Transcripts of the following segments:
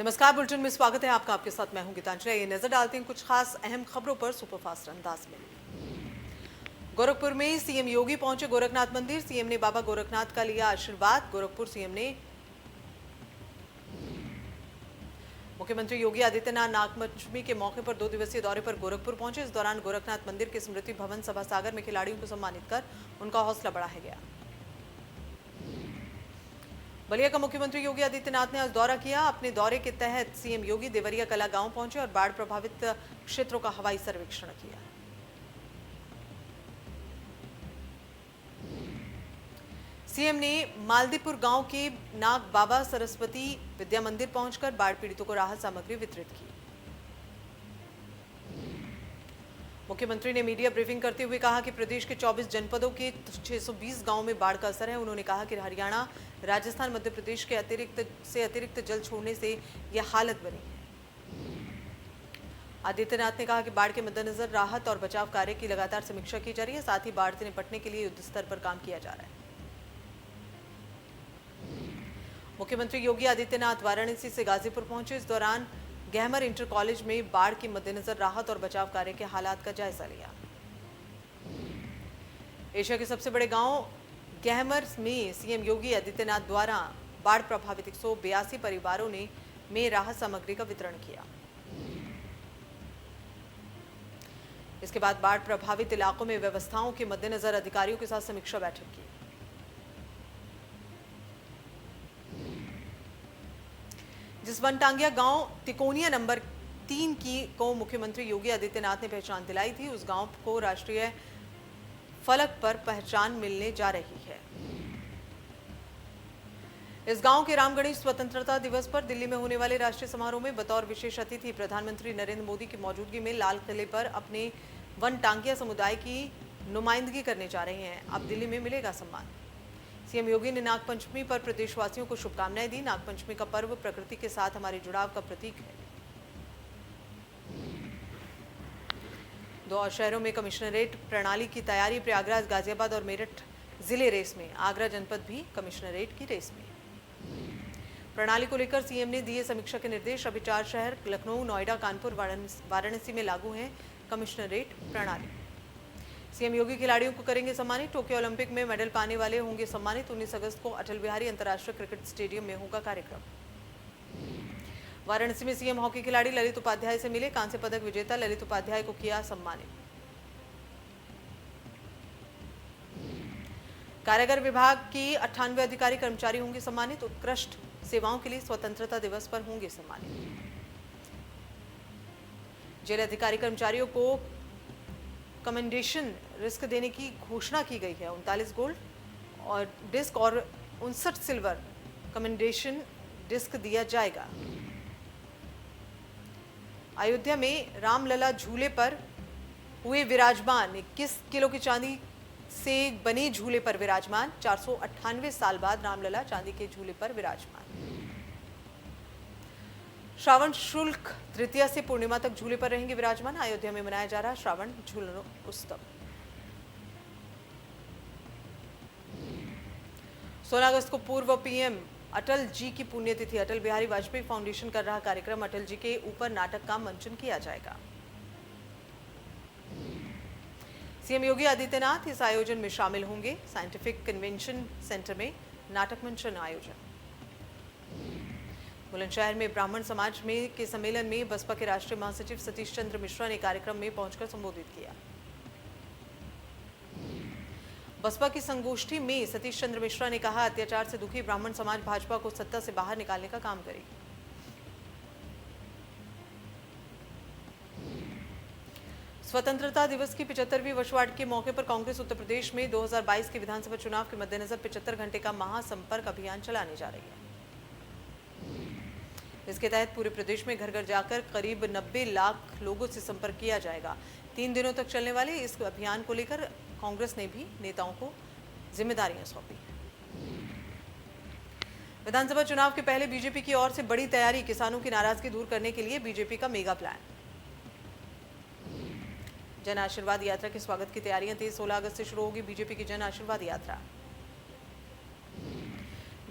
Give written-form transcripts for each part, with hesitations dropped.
नमस्कार, बुलेटिन में स्वागत है आपका। आपके साथ मैं हूं गीतांजलि। ये नजर डालते हैं कुछ खास अहम खबरों पर सुपरफास्ट अंदाज में। गोरखपुर में सीएम योगी पहुंचे गोरखनाथ मंदिर। सीएम ने बाबा गोरखनाथ का लिया आशीर्वाद। गोरखपुर सीएम ने मुख्यमंत्री योगी आदित्यनाथ नागपंचमी के मौके पर 2 दिवसीय दौरे पर गोरखपुर पहुंचे। इस दौरान गोरखनाथ मंदिर के स्मृति भवन सभा सागर में खिलाड़ियों को सम्मानित कर उनका हौसला बढ़ाया गया। बलिया का मुख्यमंत्री योगी आदित्यनाथ ने आज दौरा किया। अपने दौरे के तहत सीएम योगी देवरिया कला गांव पहुंचे और बाढ़ प्रभावित क्षेत्रों का हवाई सर्वेक्षण किया। सीएम ने मालदीपुर गांव के नाग बाबा सरस्वती विद्या मंदिर पहुंचकर बाढ़ पीड़ितों को राहत सामग्री वितरित की। मुख्यमंत्री ने मीडिया ब्रीफिंग करते हुए कहा कि प्रदेश के 24 जनपदों के 620 गांवों में बाढ़ का असर है। उन्होंने कहा कि हरियाणा, राजस्थान, मध्य प्रदेश के अतिरिक्त जल छोड़ने से यह हालत बनी है। आदित्यनाथ ने कहा कि बाढ़ के मद्देनजर राहत और बचाव कार्य की लगातार समीक्षा की जा रही है। साथ ही बाढ़ से निपटने के लिए युद्ध स्तर पर काम किया जा रहा है। मुख्यमंत्री योगी आदित्यनाथ वाराणसी से गाजीपुर पहुंचे। इस दौरान गहमर इंटर कॉलेज में बाढ़ के मद्देनजर राहत और बचाव कार्य के हालात का जायजा लिया। एशिया के सबसे बड़े गांव गहमर में सीएम योगी आदित्यनाथ द्वारा बाढ़ प्रभावित 182 परिवारों में राहत सामग्री का वितरण किया। इसके बाद बाढ़ प्रभावित इलाकों में व्यवस्थाओं के मद्देनजर अधिकारियों के साथ समीक्षा बैठक की। जिसवंटांगिया गांव तिकोनिया नंबर 3 को मुख्यमंत्री योगी आदित्यनाथ ने पहचान दिलाई थी। उस गांव को राष्ट्रीय फलक पर पहचान मिलने जा रही है। इस गांव के रामगणेश स्वतंत्रता दिवस पर दिल्ली में होने वाले राष्ट्रीय समारोह में बतौर विशेष अतिथि प्रधानमंत्री नरेंद्र मोदी की मौजूदगी में लाल किले पर अपने वनटांगिया समुदाय की नुमाइंदगी करने जा रहे हैं। अब दिल्ली में मिलेगा सम्मान। सीएम योगी ने नागपंचमी पर प्रदेशवासियों को शुभकामनाएं दी। नागपंचमी का पर्व प्रकृति के साथ हमारे जुड़ाव का प्रतीक है। 2 और शहरों में कमिश्नरेट प्रणाली की तैयारी। प्रयागराज, गाजियाबाद और मेरठ जिले रेस में। आगरा जनपद भी कमिश्नरेट की रेस में। प्रणाली को लेकर सीएम ने दिए समीक्षा के निर्देश। अभी 4 शहर लखनऊ, नोएडा, कानपुर, वाराणसी में लागू है कमिश्नरेट प्रणाली। सीएम योगी खिलाड़ियों को करेंगे सम्मानित। टोक्यो ओलंपिक में मेडल पाने वाले होंगे सम्मानित। 19 अगस्त को अटल बिहारी अंतर्राष्ट्रीय क्रिकेट स्टेडियम में होगा कार्यक्रम। वाराणसी में सीएम हॉकी खिलाड़ी ललित उपाध्याय से मिले। कांस्य पदक विजेता ललित उपाध्याय को किया सम्मानित। कारागार विभाग की 98 अधिकारी कर्मचारी होंगे सम्मानित। उत्कृष्ट सेवाओं के लिए स्वतंत्रता दिवस पर होंगे सम्मानित। जेल अधिकारी कर्मचारियों को कमेंडेशन रिस्क देने की घोषणा की गई है। 39 गोल्ड और डिस्क और 59 सिल्वर कमेंडेशन डिस्क दिया जाएगा। अयोध्या में रामलला झूले पर हुए विराजमान। 21 किलो की चांदी से बने झूले पर विराजमान। 498 साल बाद रामलला चांदी के झूले पर विराजमान। श्रावण शुल्क तृतीया से पूर्णिमा तक झूले पर रहेंगे विराजमान। अयोध्या में मनाया जा रहा श्रावण झूलन उत्सव। 16 अगस्त को पूर्व पीएम अटल जी की पुण्यतिथि। अटल बिहारी वाजपेयी फाउंडेशन कर रहा कार्यक्रम। अटल जी के ऊपर नाटक का मंचन किया जाएगा। सीएम योगी आदित्यनाथ इस आयोजन में शामिल होंगे। साइंटिफिक कन्वेंशन सेंटर में नाटक मंचन आयोजन। बुलंदशहर में ब्राह्मण समाज के सम्मेलन में बसपा के राष्ट्रीय महासचिव सतीश चंद्र मिश्रा ने कार्यक्रम में पहुंचकर संबोधित किया। बसपा की संगोष्ठी में सतीश चंद्र मिश्रा ने कहा, अत्याचार से दुखी ब्राह्मण समाज भाजपा को सत्ता से बाहर निकालने का काम करेगी। स्वतंत्रता दिवस की 75वीं वर्षगांठ के मौके पर कांग्रेस उत्तर प्रदेश में 2022 के विधानसभा चुनाव के मद्देनजर 75 घंटे का महासंपर्क अभियान चलाने जा रही है। इसके तहत पूरे प्रदेश में घर घर जाकर करीब 90 लाख लोगों से संपर्क किया जाएगा। 3 दिनों तक चलने वाले इस अभियान को लेकर कांग्रेस ने भी नेताओं को जिम्मेदारियां सौंपी। विधानसभा चुनाव के पहले बीजेपी की ओर से बड़ी तैयारी। किसानों की नाराजगी दूर करने के लिए बीजेपी का मेगा प्लान। जन आशीर्वाद यात्रा के स्वागत की तैयारियां तेज। 16 अगस्त से शुरू होगी बीजेपी की जन आशीर्वाद यात्रा।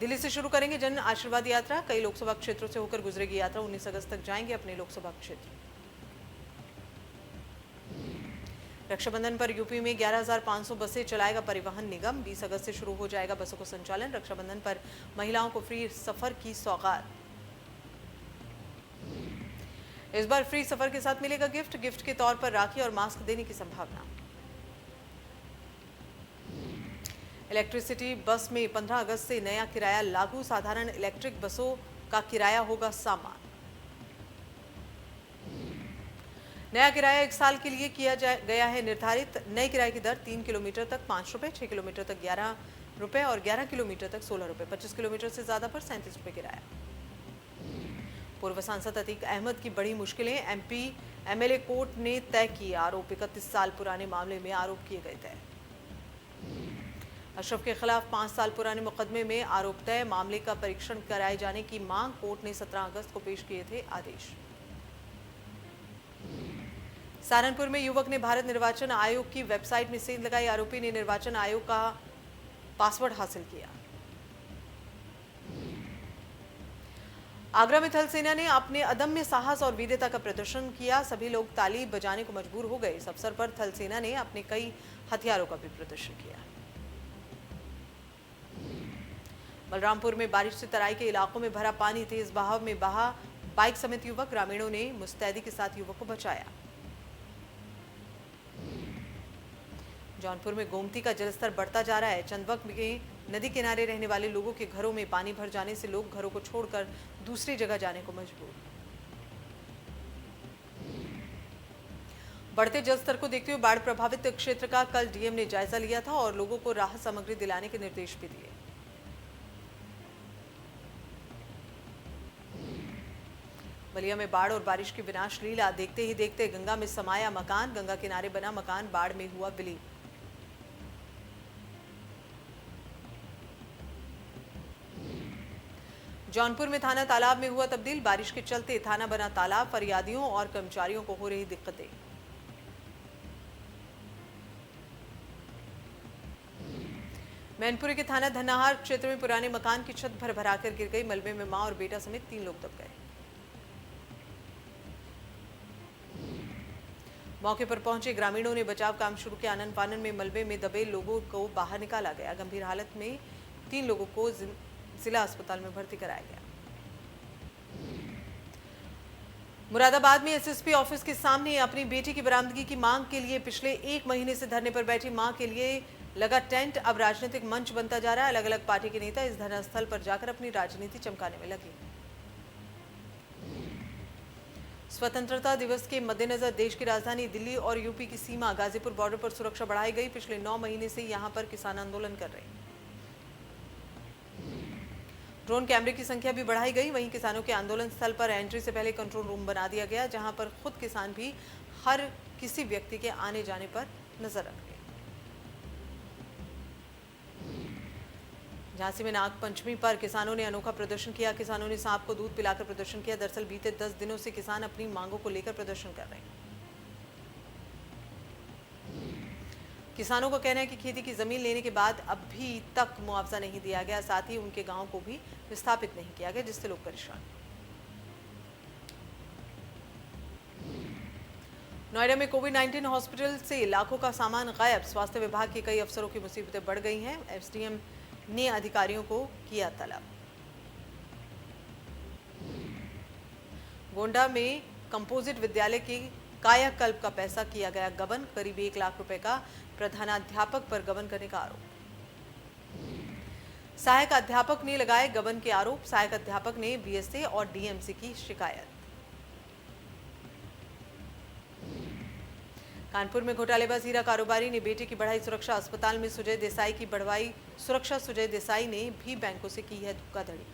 दिल्ली से शुरू करेंगे जन आशीर्वाद यात्रा। कई लोकसभा क्षेत्रों से होकर गुजरेगी यात्रा। 19 अगस्त तक जाएंगे अपने लोकसभा क्षेत्र। रक्षाबंधन पर यूपी में 11,500 बसें चलाएगा परिवहन निगम। 20 अगस्त से शुरू हो जाएगा बसों का संचालन। रक्षाबंधन पर महिलाओं को फ्री सफर की सौगात। इस बार फ्री सफर के साथ मिलेगा गिफ्ट के तौर पर राखी और मास्क देने की संभावना। इलेक्ट्रिसिटी बस में 15 अगस्त से नया किराया लागू। साधारण इलेक्ट्रिक बसों का किराया होगा समान। नया किराया 1 साल के लिए किया गया है निर्धारित। नए किराए की दर 3 किलोमीटर तक 5 रुपए, 6 किलोमीटर तक 11 रुपए और 11 किलोमीटर तक 16 रुपए, 25 किलोमीटर से ज्यादा पर 37 रुपए किराया। पूर्व सांसद अतीक अहमद की बड़ी मुश्किलें। एमपी एमएलए कोर्ट ने तय की आरोप। 31 साल पुराने मामले में आरोप किए गए थे। अशरफ के खिलाफ 5 साल पुराने मुकदमे में आरोप तय। मामले का परीक्षण कराए जाने की मांग। कोर्ट ने 17 अगस्त को पेश किए थे आदेश। सहारनपुर में युवक ने भारत निर्वाचन आयोग की वेबसाइट में सेंध लगाई। आरोपी ने निर्वाचन आयोग का पासवर्ड हासिल किया। आगरा में थल सेना ने अपने अदम्य साहस और वीरता का प्रदर्शन किया। सभी लोग ताली बजाने को मजबूर हो गए। इस अवसर पर थल सेना ने अपने कई हथियारों का भी प्रदर्शन किया। बलरामपुर में बारिश से तराई के इलाकों में भरा पानी। तेज बहाव में बहा बाइक समेत युवक। ग्रामीणों ने मुस्तैदी के साथ युवक को बचाया। जौनपुर में गोमती का जलस्तर बढ़ता जा रहा है। चंदवक में नदी किनारे रहने वाले लोगों के घरों में पानी भर जाने से लोग घरों को छोड़कर दूसरी जगह जाने को मजबूर। बढ़ते जलस्तर को देखते हुए बाढ़ प्रभावित क्षेत्र का कल डीएम ने जायजा लिया था और लोगों को राहत सामग्री दिलाने के निर्देश भी दिए। बलिया में बाढ़ और बारिश की विनाश लीला। देखते ही देखते गंगा में समाया मकान। गंगा किनारे बना मकान बाढ़ में हुआ विलीन। जौनपुर में थाना तालाब में हुआ तब्दील। बारिश के चलते थाना बना तालाब। फरियादियों और कर्मचारियों को हो रही दिक्कतें। मैनपुरी के थाना धन्नाहार क्षेत्र में पुराने मकान की छत भरभराकर गिर गई। मलबे में मां और बेटा समेत 3 लोग दब गए। मौके पर पहुंचे ग्रामीणों ने बचाव काम शुरू किया। आनन फानन में मलबे में दबे लोगों को बाहर निकाला गया। गंभीर हालत में 3 लोगों को जिला अस्पताल में भर्ती कराया गया। मुरादाबाद में एसएसपी ऑफिस के सामने अपनी बेटी की बरामदगी की मांग के लिए पिछले 1 महीने से धरने पर बैठी मां के लिए लगा टेंट अब राजनीतिक मंच बनता जा रहा है। अलग अलग पार्टी के नेता इस धरना स्थल पर जाकर अपनी राजनीति चमकाने में लगे। स्वतंत्रता दिवस के मद्देनजर देश की राजधानी दिल्ली और यूपी की सीमा गाजीपुर बॉर्डर पर सुरक्षा बढ़ाई गई। पिछले 9 महीने से यहां पर किसान आंदोलन कर रहे हैं। ड्रोन कैमरे की संख्या भी बढ़ाई गई। वहीं किसानों के आंदोलन स्थल पर एंट्री से पहले कंट्रोल रूम बना दिया गया, जहां पर खुद किसान भी हर किसी व्यक्ति के आने जाने पर नजर रखें। झांसी में नाग पंचमी पर किसानों ने अनोखा प्रदर्शन किया। किसानों ने सांप को दूध पिलाकर प्रदर्शन किया। दरअसल बीते 10 दिनों से किसान अपनी मांगों को लेकर प्रदर्शन कर रहे हैं। किसानों का कहना है कि खेती की जमीन लेने के बाद अभी तक मुआवजा नहीं दिया गया, साथ ही उनके गांव को भी विस्थापित नहीं किया गया, जिससे लोग परेशान। नोएडा में कोविड-19 हॉस्पिटल से लाखों का सामान गायब। स्वास्थ्य विभाग के कई अफसरों की मुसीबतें बढ़ गई हैं। एसडीएम ने अधिकारियों को किया तलब। गोंडा में कंपोजिट विद्यालय के कायाकल्प का पैसा किया गया गबन। करीब 1 लाख रुपए का प्रधानाध्यापक पर गबन करने का आरोप। सहायक अध्यापक ने लगाए गबन के आरोप। सहायक अध्यापक ने बीएसए और डीएमसी की शिकायत। कानपुर में घोटालेबाज हीरा कारोबारी ने बेटे की बढ़ाई सुरक्षा। अस्पताल में सुजय देसाई की बढ़वाई सुरक्षा। सुजय देसाई ने भी बैंकों से की है धोखाधड़ी।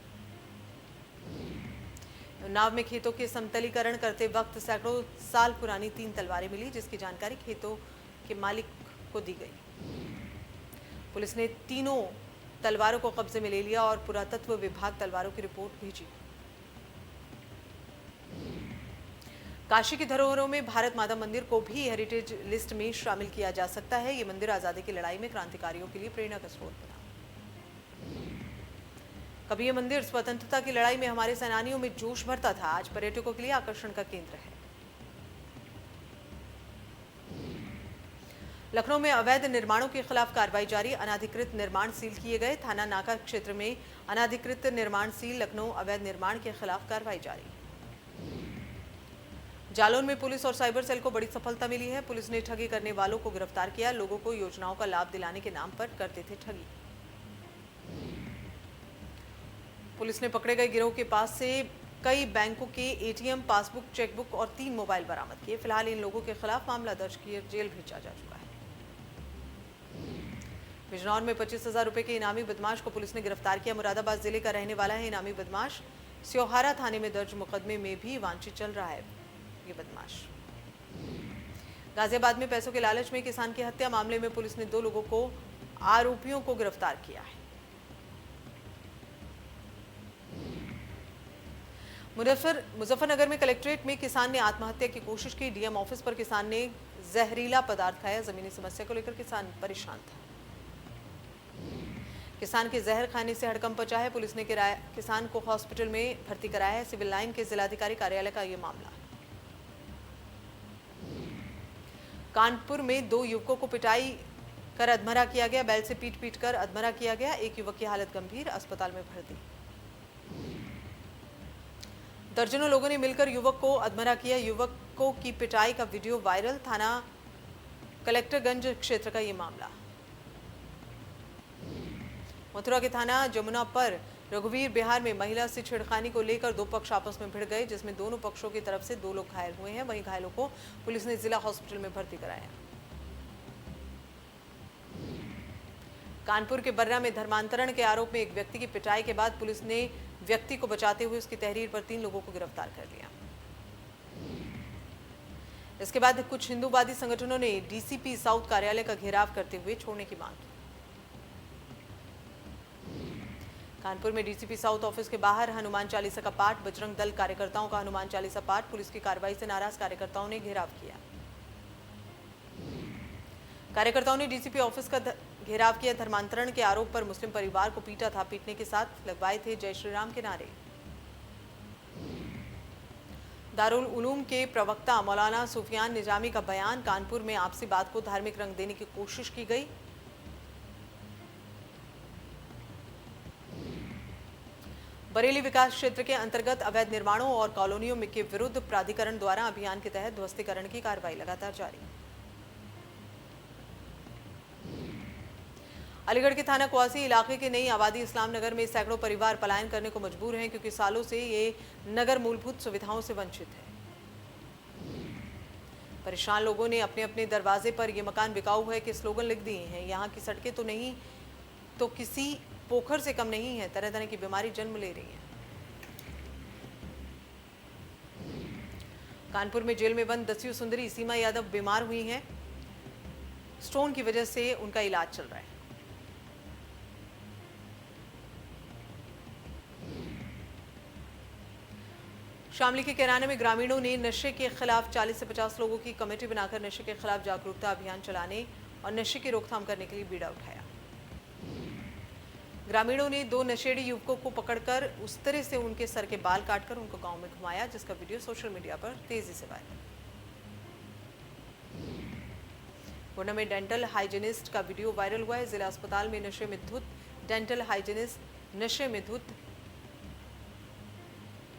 उन्नाव में खेतों के समतलीकरण करते वक्त सैकड़ों साल पुरानी 3 तलवारें मिली, जिसकी जानकारी खेतों के मालिक को दी गई। पुलिस ने तीनों तलवारों को कब्जे में ले लिया और पुरातत्व विभाग तलवारों की रिपोर्ट भेजी। काशी की धरोहरों में भारत माता मंदिर को भी हेरिटेज लिस्ट में शामिल किया जा सकता है। ये मंदिर आजादी की लड़ाई में क्रांतिकारियों के लिए प्रेरणा का स्रोत बना। कभी ये मंदिर स्वतंत्रता की लड़ाई में हमारे सेनानियों में जोश भरता था, आज पर्यटकों के लिए आकर्षण का केंद्र है। लखनऊ में अवैध निर्माणों के खिलाफ कार्रवाई जारी, अनाधिकृत निर्माण सील किए गए। थाना नाका क्षेत्र में अनाधिकृत निर्माण सील, लखनऊ अवैध निर्माण के खिलाफ कार्रवाई जारी। जालौन में पुलिस और साइबर सेल को बड़ी सफलता मिली है, पुलिस ने ठगी करने वालों को गिरफ्तार किया, लोगों को योजनाओं का लाभ दिलाने के नाम पर करते थे ठगी। पुलिस ने पकड़े गए गिरोह के पास से कई बैंकों के एटीएम, पासबुक, चेकबुक और 3 मोबाइल बरामद किए। फिलहाल इन लोगों के खिलाफ मामला दर्ज किए जेल भेजा जा चुका है। बिजनौर में 25,000 रुपए के इनामी बदमाश को पुलिस ने गिरफ्तार किया। मुरादाबाद जिले का रहने वाला है इनामी बदमाश। स्योहारा थाने में दर्ज मुकदमे में भी वांछित चल रहा है ये बदमाश। गाजियाबाद में पैसों के लालच में किसान की हत्या मामले में पुलिस ने 2 लोगों को आरोपियों को गिरफ्तार किया है। मुजफ्फरनगर में कलेक्ट्रेट में किसान ने आत्महत्या की कोशिश की। डीएम ऑफिस पर किसान ने जहरीला पदार्थ खाया। जमीनी समस्या को लेकर किसान परेशान था। किसान के जहर खाने से हड़कंप मचा है। पुलिस ने किसान को हॉस्पिटल में भर्ती कराया है। सिविल लाइन के जिलाधिकारी कार्यालय का यह मामला। कानपुर में 2 युवकों को पिटाई कर अधमरा किया गया। बैल से पीट कर अधमरा किया गया। एक युवक की हालत गंभीर, अस्पताल में भर्ती। दर्जनों लोगों ने मिलकर युवक को अधमरा किया। युवकों की पिटाई का वीडियो वायरल। थाना कलेक्टरगंज क्षेत्र का ये मामला। मथुरा के थाना जमुना पर रघुवीर बिहार में महिला से छेड़खानी को लेकर 2 पक्ष आपस में भिड़ गए, जिसमें दोनों पक्षों की तरफ से 2 लोग घायल हुए हैं। वहीं घायलों को पुलिस ने जिला हॉस्पिटल में भर्ती कराया। कानपुर के बर्रा में धर्मांतरण के आरोप में एक व्यक्ति की पिटाई के बाद पुलिस ने व्यक्ति को बचाते हुए उसकी तहरीर पर 3 लोगों को गिरफ्तार कर लिया। इसके बाद कुछ हिंदूवादी संगठनों ने डीसीपी साउथ कार्यालय का घेराव करते हुए छोड़ने की मांग की। कानपुर में डीसीपी साउथ ऑफिस के बाहर हनुमान चालीसा का पाठ, बजरंग दल कार्यकर्ताओं का हनुमान चालीसा पाठ। पुलिस की कार्रवाई से नाराज कार्यकर्ताओं ने घेराव किया। कार्यकर्ताओं ने डीसीपी ऑफिस का घेराव किया। धर्मांतरण के आरोप पर मुस्लिम परिवार को पीटा था। पीटने के साथ लगवाए थे जय श्री राम के नारे। दारुल उलूम के प्रवक्ता मौलाना सुफियान निजामी का बयान। कानपुर में आपसी बात को धार्मिक रंग देने की कोशिश की गई। बरेली विकास क्षेत्र के अंतर्गत अवैध निर्माणों और कॉलोनियों के विरुद्ध प्राधिकरण द्वारा अभियान के तहत ध्वस्तीकरण की कार्रवाई लगातार जारी। अलीगढ़ के थाना कुआसी इलाके के नई आबादी इस्लाम नगर में सैकड़ों परिवार पलायन करने को मजबूर हैं, क्योंकि सालों से ये नगर मूलभूत सुविधाओं से वंचित है। परेशान लोगों ने अपने अपने दरवाजे पर ये मकान बिकाऊ है कि स्लोगन लिख दिए हैं। यहाँ की सड़कें तो नहीं तो किसी पोखर से कम नहीं है। तरह तरह की बीमारी जन्म ले रही है। कानपुर में जेल में बंद दस्यु सुंदरी सीमा यादव बीमार हुई हैं। स्टोन की वजह से उनका इलाज चल रहा है। शामली के कैराना में ग्रामीणों ने नशे के खिलाफ 40 से 50 लोगों की कमेटी बनाकर नशे के खिलाफ जागरूकता अभियान चलाने और नशे की रोकथाम करने के लिए बीड़ा उठाया। ग्रामीणों ने 2 नशेड़ी युवकों को पकड़कर उस तरह से उनके सर के बाल काटकर उनको गांव में घुमाया, जिसका वीडियो सोशल मीडिया पर तेजी से वायरल। गुना में डेंटल हाइजीनिस्ट का वीडियो वायरल हुआ है। जिला अस्पताल में नशे में धुत डेंटल हाइजीनिस्ट, नशे में धुत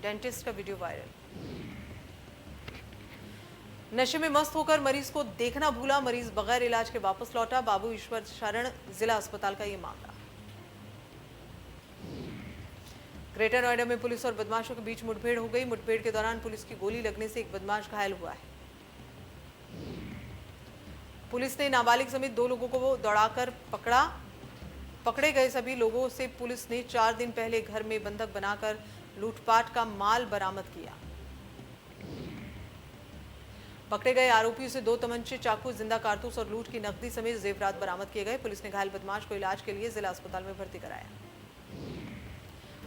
डेंटिस्ट का वीडियो वायरल। नशे में मस्त होकर मरीज को देखना भूला, मरीज बगैर इलाज के वापस लौटा। बाबू ईश्वर शरण जिला अस्पताल का यह मामला। ग्रेटर नोएडा में पुलिस और बदमाशों के बीच मुठभेड़ हो गई। मुठभेड़ के दौरान पुलिस की गोली लगने से एक बदमाश घायल हुआ है। पुलिस ने नाबालिग समेत 2 लोगों को दौड़ाकर पकड़ा। पकड़े गए सभी लोगों से पुलिस ने 4 दिन पहले घर में बंधक बनाकर लूटपाट का माल बरामद किया। पकड़े गए आरोपियों से 2 तमंचे, चाकू, जिंदा कारतूस और लूट की नकदी समेत जेवरात बरामद किए गए। पुलिस ने घायल बदमाश को इलाज के लिए जिला अस्पताल में भर्ती कराया।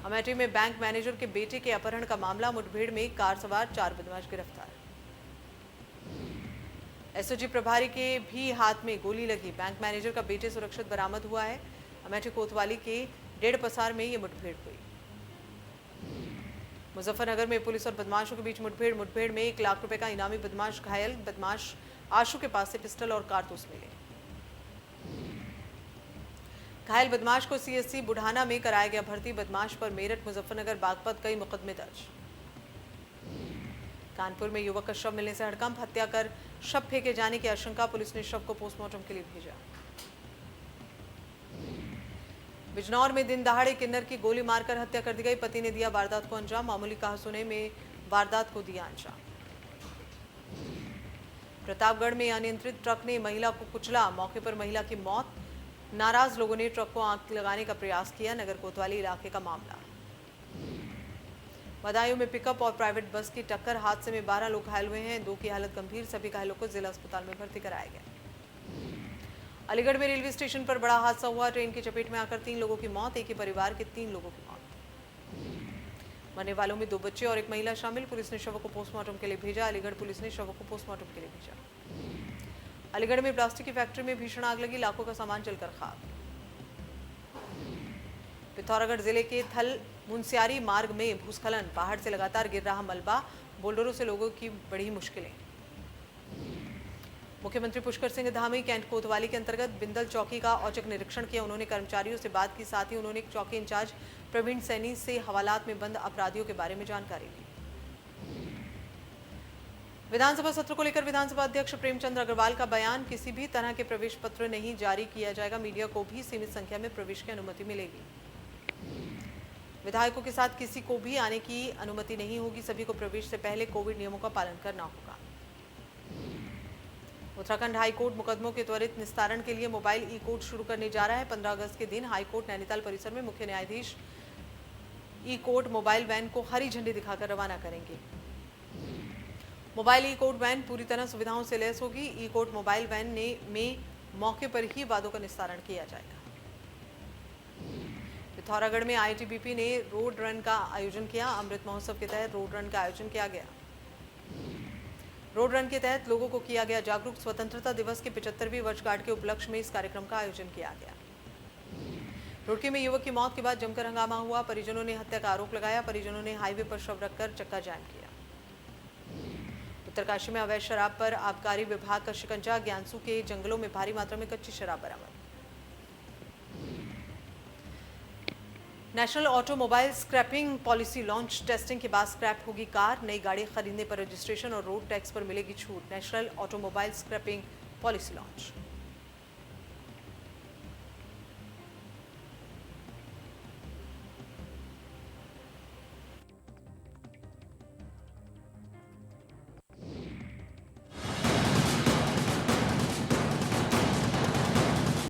अमेठी में बैंक मैनेजर के बेटे के अपहरण का मामला। मुठभेड़ में कार सवार 4 बदमाश गिरफ्तार। एसओजी प्रभारी के भी हाथ में गोली लगी। बैंक मैनेजर का बेटे सुरक्षित बरामद हुआ है। अमेठी कोतवाली के 1.5 पसार में ये मुठभेड़ हुई। मुजफ्फरनगर में पुलिस और बदमाशों के बीच मुठभेड़ में 1 लाख रुपए का इनामी बदमाश घायल। बदमाश आशु के पास से पिस्टल और कारतूस मिले। घायल बदमाश को सीएससी बुढ़ाना में कराया गया भर्ती। बदमाश पर मेरठ, मुजफ्फरनगर, बागपत कई मुकदमे दर्ज। कानपुर में युवक का शव मिलने से हड़कंप। हत्या कर शव फेंके जाने की आशंका। पुलिस ने शव को पोस्टमार्टम के लिए भेजा। बिजनौर में दिन दहाड़े किन्नर की गोली मारकर हत्या कर दी गई। पति ने दिया वारदात को अंजाम। मामूली कहासुनी में वारदात को दिया अंजाम। प्रतापगढ़ में अनियंत्रित ट्रक ने महिला को कुचला। मौके पर महिला की मौत। नाराज लोगों ने ट्रक को आग लगाने का प्रयास किया। नगर कोतवाली इलाके का मामला। बदायूं में पिकअप और प्राइवेट बस की टक्कर। हादसे में 12 लोग घायल हुए हैं। 2 की हालत गंभीर। सभी घायलों को जिला अस्पताल में भर्ती कराया गया। अलीगढ़ में रेलवे स्टेशन पर बड़ा हादसा हुआ। ट्रेन की चपेट में आकर 3 लोगों की मौत। एक ही परिवार के 3 लोगों की मौत। मरने वालों में 2 बच्चे और 1 महिला शामिल। पुलिस ने शवों को पोस्टमार्टम के लिए भेजा। अलीगढ़ पुलिस ने शवों को पोस्टमार्टम के लिए भेजा। अलीगढ़ में प्लास्टिक की फैक्ट्री में भीषण आग लगी। लाखों का सामान जलकर खाक। पिथौरागढ़ जिले के थल मुनस्यारी मार्ग में भूस्खलन। पहाड़ से लगातार गिर रहा मलबा। बोल्डरों से लोगों की बड़ी मुश्किलें। मुख्यमंत्री पुष्कर सिंह धामी कैंट कोतवाली के अंतर्गत बिंदल चौकी का औचक निरीक्षण किया। उन्होंने कर्मचारियों से बात की। साथ ही उन्होंने चौकी इंचार्ज प्रवीण सैनी से हवालात में बंद अपराधियों के बारे में जानकारी ली। विधानसभा सत्र को लेकर विधानसभा अध्यक्ष प्रेमचंद अग्रवाल का बयान। किसी भी तरह के प्रवेश पत्र नहीं जारी किया जाएगा। मीडिया को भी सीमित संख्या में प्रवेश की अनुमति मिलेगी। विधायकों के साथ किसी को भी आने की अनुमति नहीं होगी। सभी को प्रवेश से पहले कोविड नियमों का पालन करना होगा। उत्तराखंड हाईकोर्ट मुकदमों के त्वरित निस्तारण के लिए मोबाइल ई कोर्ट शुरू करने जा रहा है। 15 अगस्त के दिन हाईकोर्ट नैनीताल परिसर में मुख्य न्यायाधीश ई कोर्ट मोबाइल वैन को हरी झंडी दिखाकर रवाना करेंगे। मोबाइल ई कोर्ट वैन पूरी तरह सुविधाओं से लैस होगी। ई कोर्ट मोबाइल वैन में मौके पर ही वादों का निस्तारण किया जाएगा। पिथौरागढ़ में आईटीबीपी ने रोड रन का आयोजन किया। अमृत महोत्सव के तहत रोड रन का आयोजन किया गया। रोड रन के तहत लोगों को किया गया जागरूक। स्वतंत्रता दिवस के 75वीं वर्षगांठ के उपलक्ष्य में इस कार्यक्रम का आयोजन किया गया। रुड़की में युवक की मौत के बाद जमकर हंगामा हुआ। परिजनों ने हत्या का आरोप लगाया। परिजनों ने हाईवे पर शव रखकर चक्का जाम किया। उत्तरकाशी में अवैध शराब पर आबकारी विभाग का शिकंजा। ज्ञानसू के जंगलों में भारी मात्रा में कच्ची शराब बरामद। National automobile scrapping policy launch. Testing के बाद स्क्रैप होगी कार। नई गाड़ी खरीदने पर रजिस्ट्रेशन और रोड टैक्स पर मिलेगी छूट। National automobile scrapping policy launch.